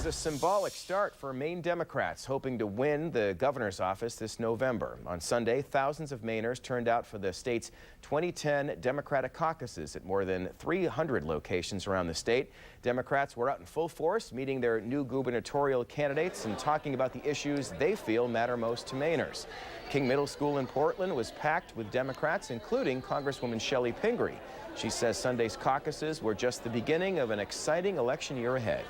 a symbolic start for Maine Democrats hoping to win the governor's office this November. On Sunday, thousands of Mainers turned out for the state's 2010 Democratic caucuses at more than 300 locations around the state. Democrats were out in full force, meeting their new gubernatorial candidates and talking about the issues they feel matter most to Mainers. King Middle School in Portland was packed with Democrats, including Congresswoman Chellie Pingree. She says Sunday's caucuses were just the beginning of an exciting election year ahead.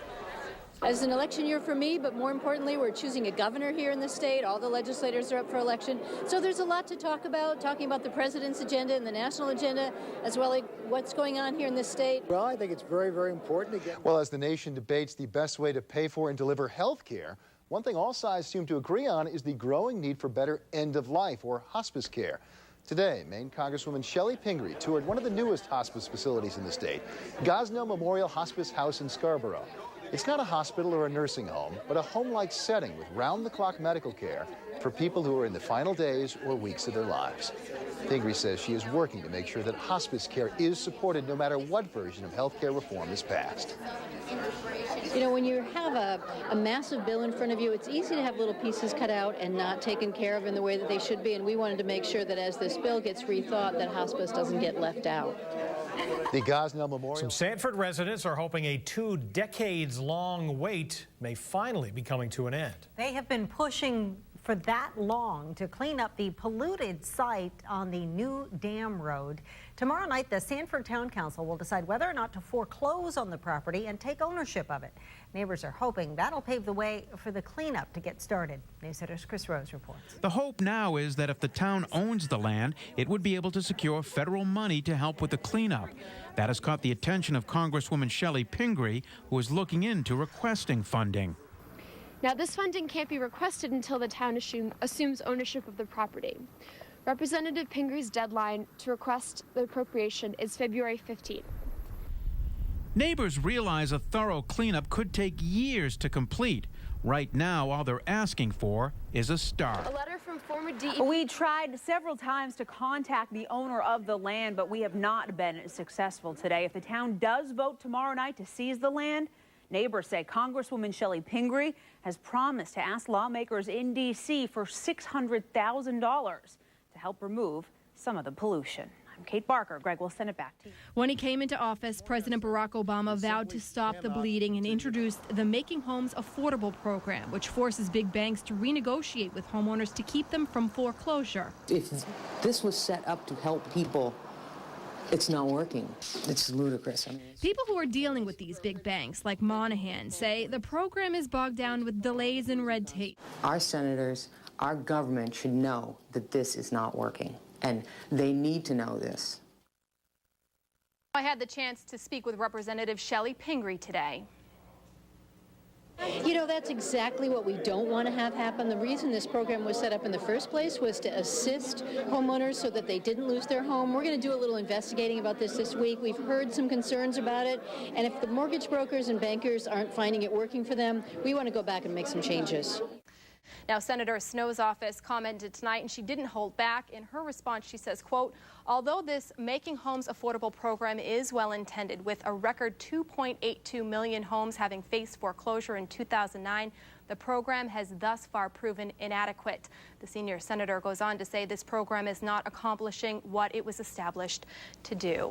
It's an election year for me, but more importantly, we're choosing a governor here in the state. All the legislators are up for election. So there's a lot to talk about, talking about the president's agenda and the national agenda, as well as what's going on here in this state. Well, I think it's very, very important to get... Well, as the nation debates the best way to pay for and deliver health care, one thing all sides seem to agree on is the growing need for better end-of-life or hospice care. Today, Maine Congresswoman Chellie Pingree toured one of the newest hospice facilities in the state, Gosnell Memorial Hospice House in Scarborough. It's not a hospital or a nursing home, but a home-like setting with round-the-clock medical care for people who are in the final days or weeks of their lives. Pingree says she is working to make sure that hospice care is supported no matter what version of health care reform is passed. You know, when you have a massive bill in front of you, it's easy to have little pieces cut out and not taken care of in the way that they should be, and we wanted to make sure that as this bill gets rethought, that hospice doesn't get left out. The Gosnell Memorial... Some Sanford residents are hoping a 2 decades-long wait may finally be coming to an end. They have been pushing for that long to clean up the polluted site on the new dam road. Tomorrow night, the Sanford Town Council will decide whether or not to foreclose on the property and take ownership of it. Neighbors are hoping that'll pave the way for the cleanup to get started. NewsCenter's Chris Rose reports. The hope now is that if the town owns the land, it would be able to secure federal money to help with the cleanup. That has caught the attention of Congresswoman Chellie Pingree, who is looking into requesting funding. Now, this funding can't be requested until the town assumes ownership of the property. Representative Pingree's deadline to request the appropriation is February 15th. Neighbors realize a thorough cleanup could take years to complete. Right now, all they're asking for is a start. A letter from former DEP. We tried several times to contact the owner of the land, but we have not been successful today. If the town does vote tomorrow night to seize the land, neighbors say Congresswoman Chellie Pingree has promised to ask lawmakers in D.C. for $600,000 to help remove some of the pollution. I'm Kate Barker. Greg will send it back to you. When he came into office, President Barack Obama vowed to stop the bleeding and introduced the Making Homes Affordable program, which forces big banks to renegotiate with homeowners to keep them from foreclosure. If this was set up to help people, it's not working. It's ludicrous. People who are dealing with these big banks, like Monahan, say the program is bogged down with delays and red tape. Our senators, our government should know that this is not working, and they need to know this. I had the chance to speak with Representative Chellie Pingree today. You know, that's exactly what we don't want to have happen. The reason this program was set up in the first place was to assist homeowners so that they didn't lose their home. We're going to do a little investigating about this week. We've heard some concerns about it, and if the mortgage brokers and bankers aren't finding it working for them, we want to go back and make some changes. Now, Senator Snow's office commented tonight, and she didn't hold back. In her response, she says, quote, although this Making Homes Affordable program is well intended, with a record 2.82 million homes having faced foreclosure in 2009, the program has thus far proven inadequate. The senior senator goes on to say this program is not accomplishing what it was established to do.